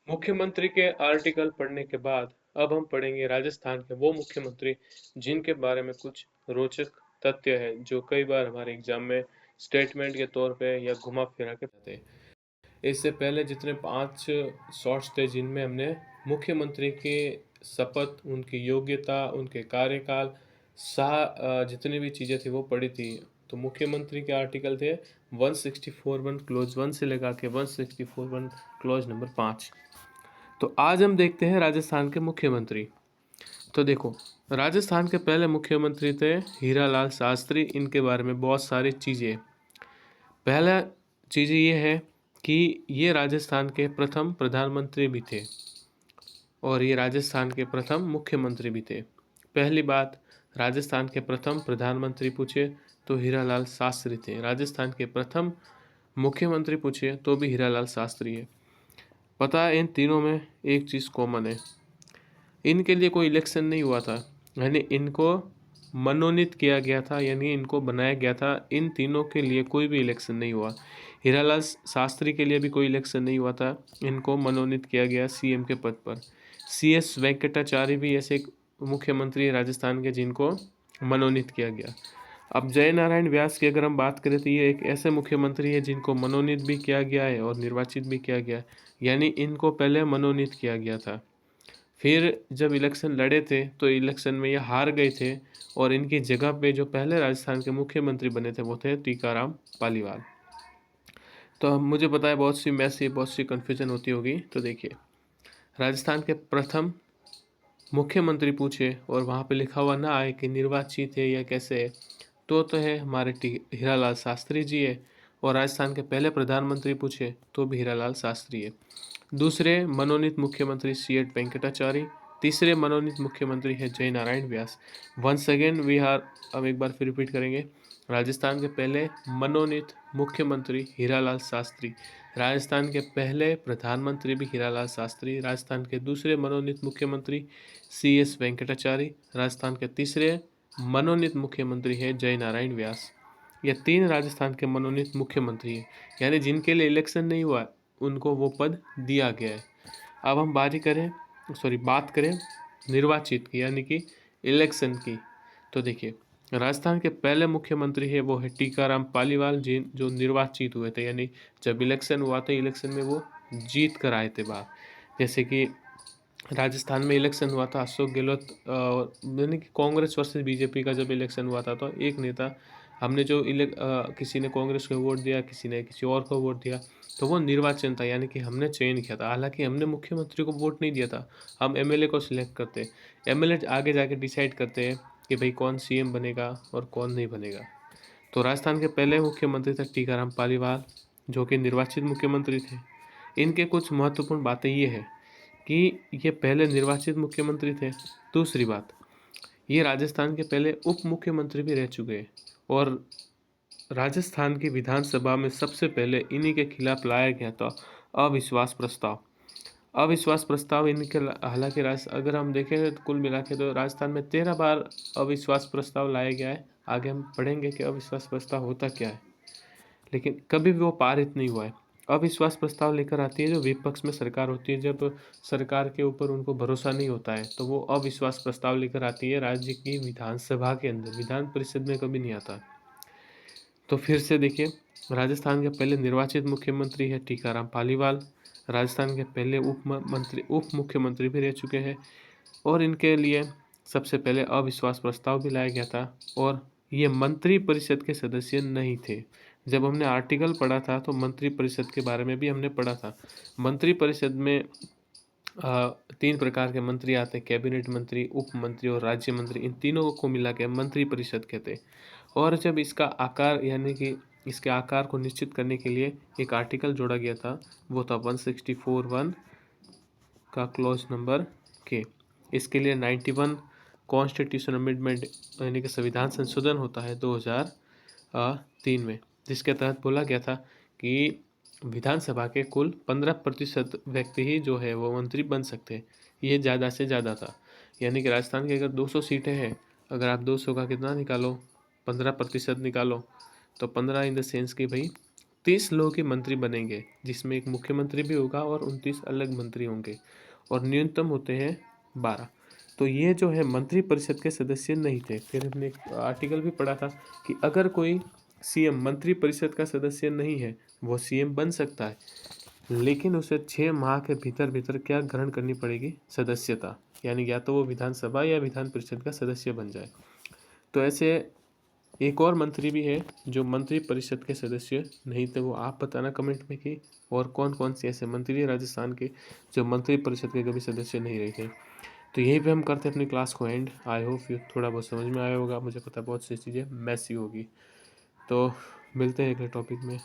मुख्यमंत्री के आर्टिकल पढ़ने के बाद अब हम पढ़ेंगे राजस्थान के वो मुख्यमंत्री जिनके बारे में कुछ रोचक तथ्य है जो कई बार हमारे एग्जाम में स्टेटमेंट के तौर पे या घुमा फिरा के थे। इससे पहले जितने 5 शॉर्ट्स थे जिनमें हमने मुख्यमंत्री के शपथ, उनकी योग्यता, उनके कार्यकाल, जितनी भी चीज़ें थी वो पढ़ी थी। तो मुख्यमंत्री के आर्टिकल थे 164(1) क्लोज 1 से लगा के 164(1) क्लोज नंबर 5। तो आज हम देखते हैं राजस्थान के मुख्यमंत्री। तो देखो, राजस्थान के पहले मुख्यमंत्री थे हीरालाल शास्त्री। इनके बारे में बहुत सारी चीज़ें। पहला चीज़ ये है कि ये राजस्थान के प्रथम प्रधानमंत्री भी थे और ये राजस्थान के प्रथम मुख्यमंत्री भी थे। पहली बात, राजस्थान के प्रथम प्रधानमंत्री पूछे तो हीरालाल शास्त्री थे। राजस्थान के प्रथम मुख्यमंत्री पूछे तो भी हीरालाल शास्त्री है। पता है, इन तीनों में एक चीज़ कॉमन है, इनके लिए कोई इलेक्शन नहीं हुआ था, यानी इनको मनोनीत किया गया था, यानी इनको बनाया गया था। इन तीनों के लिए कोई भी इलेक्शन नहीं हुआ। हीरालाल शास्त्री के लिए भी कोई इलेक्शन नहीं हुआ था, इनको मनोनीत किया गया सीएम के पद पर। CS वेंकटाचार्य भी ऐसे एक मुख्यमंत्री राजस्थान के जिनको मनोनीत किया गया। अब जय नारायण व्यास की अगर हम बात करें तो ये एक ऐसे मुख्यमंत्री है जिनको मनोनीत भी किया गया है और निर्वाचित भी किया गया है, यानी इनको पहले मनोनीत किया गया था। फिर जब इलेक्शन लड़े थे तो इलेक्शन में ये हार गए थे और इनकी जगह पे जो पहले राजस्थान के मुख्यमंत्री बने थे वो थे टीकाराम पालीवाल। तो मुझे पता है बहुत सी मैथ्स बहुत सी कन्फ्यूजन होती होगी। तो देखिए, राजस्थान के प्रथम मुख्यमंत्री पूछे और वहाँ पे लिखा हुआ ना आए कि निर्वाचित है या कैसे है, तो है हमारे हीरालाल शास्त्री जी है। और राजस्थान के पहले प्रधानमंत्री पूछे तो भी हीरालाल शास्त्री है। दूसरे मनोनीत मुख्यमंत्री C.H. वेंकटाचार्य। तीसरे मनोनीत मुख्यमंत्री है जय Narayan Vyas. Once again we are, अब एक बार फिर रिपीट करेंगे, राजस्थान के पहले मनोनीत मुख्यमंत्री हीरालाल शास्त्री। राजस्थान के पहले प्रधानमंत्री भी हीरालाल शास्त्री। राजस्थान के दूसरे मनोनीत मुख्यमंत्री CS वेंकटाचार्य। राजस्थान के तीसरे मनोनीत मुख्यमंत्री है जय नारायण व्यास। ये तीन राजस्थान के मनोनीत मुख्यमंत्री हैं, यानी जिनके लिए इलेक्शन नहीं हुआ उनको वो पद दिया गया है। अब हम बात करें निर्वाचित की, यानी कि इलेक्शन की। तो देखिए, राजस्थान के पहले मुख्यमंत्री है वो है टीकाराम पालीवाल, जिन जो निर्वाचित हुए थे, यानी जब इलेक्शन हुआ था इलेक्शन में वो जीत कर आए थे बाहर। जैसे कि राजस्थान में इलेक्शन हुआ था अशोक गहलोत, यानी कि कांग्रेस वर्सेस बीजेपी का जब इलेक्शन हुआ था तो एक नेता, हमने जो किसी ने कांग्रेस को वोट दिया, किसी ने किसी और को वोट दिया, तो वो निर्वाचन था, यानी कि हमने चयन किया था। हालांकि हमने मुख्यमंत्री को वोट नहीं दिया था, हम MLA को सिलेक्ट करते। MLA आगे जाके डिसाइड करते हैं कि भाई कौन CM बनेगा और कौन नहीं बनेगा। तो राजस्थान के पहले मुख्यमंत्री थे टीकाराम पालीवाल, जो कि निर्वाचित मुख्यमंत्री थे। इनके कुछ महत्वपूर्ण बातें ये है कि ये पहले निर्वाचित मुख्यमंत्री थे। दूसरी बात, ये राजस्थान के पहले उप मुख्यमंत्री भी रह चुके हैं और राजस्थान की विधानसभा में सबसे पहले इन्हीं के खिलाफ लाया गया था अविश्वास प्रस्ताव। अविश्वास प्रस्ताव इनके, हालांकि अगर हम देखें तो कुल मिला के तो राजस्थान में 13 बार अविश्वास प्रस्ताव लाया गया है। आगे हम पढ़ेंगे कि अविश्वास प्रस्ताव होता क्या है, लेकिन कभी भी वो पारित नहीं हुआ है। अविश्वास प्रस्ताव लेकर आती है जो विपक्ष में सरकार होती है, जब सरकार के ऊपर उनको भरोसा नहीं होता है तो वो अविश्वास प्रस्ताव लेकर आती है राज्य की विधानसभा के अंदर, विधान परिषद में कभी नहीं आता। तो फिर से देखिए, राजस्थान के पहले निर्वाचित मुख्यमंत्री है टीकाराम पालीवाल। राजस्थान के पहले उप मुख्यमंत्री भी रह चुके हैं और इनके लिए सबसे पहले अविश्वास प्रस्ताव भी लाया गया था और ये मंत्री परिषद के सदस्य नहीं थे। जब हमने आर्टिकल पढ़ा था तो मंत्री परिषद के बारे में भी हमने पढ़ा था। मंत्री परिषद में 3 प्रकार के मंत्री आते हैं, कैबिनेट मंत्री, उप मंत्री और राज्य मंत्री। इन तीनों को मिला के मंत्री परिषद कहते हैं। और जब इसका आकार, यानी कि इसके आकार को निश्चित करने के लिए एक आर्टिकल जोड़ा गया था, वो था 164(1) का क्लॉज नंबर के। इसके लिए 91 कॉन्स्टिट्यूशन अमेंडमेंट, यानी कि संविधान संशोधन होता है 2003 में, जिसके तहत बोला गया था कि विधानसभा के कुल 15% व्यक्ति ही जो है वो मंत्री बन सकते हैं। ये ज़्यादा से ज़्यादा था, यानी कि राजस्थान की अगर 200 सीटें हैं, अगर आप 200 का कितना निकालो, 15% निकालो, तो 15 इन द सेंस कि भाई 29 लोगों के मंत्री बनेंगे, जिसमें एक मुख्यमंत्री भी होगा और 29 अलग मंत्री होंगे, और न्यूनतम होते हैं 12। तो ये जो है मंत्री परिषद के सदस्य नहीं थे। फिर हमने एक आर्टिकल भी पढ़ा था कि अगर कोई सीएम मंत्री परिषद का सदस्य नहीं है, वो सीएम बन सकता है, लेकिन उसे 6 माह के भीतर भीतर क्या ग्रहण करनी पड़ेगी? सदस्यता। यानी या तो वो विधानसभा या विधान परिषद का सदस्य बन जाए। तो ऐसे एक और मंत्री भी है जो मंत्री परिषद के सदस्य नहीं थे, वो आप बताना कमेंट में कि और कौन कौन से ऐसे मंत्री हैं राजस्थान के जो मंत्री परिषद के कभी सदस्य नहीं रहे थे। तो यहीं पे हम करते हैं अपनी क्लास को एंड। आई होप यू थोड़ा बहुत समझ में आया होगा, मुझे पता है बहुत सी चीज़ें मैसी होगी। तो मिलते हैं अगले टॉपिक में।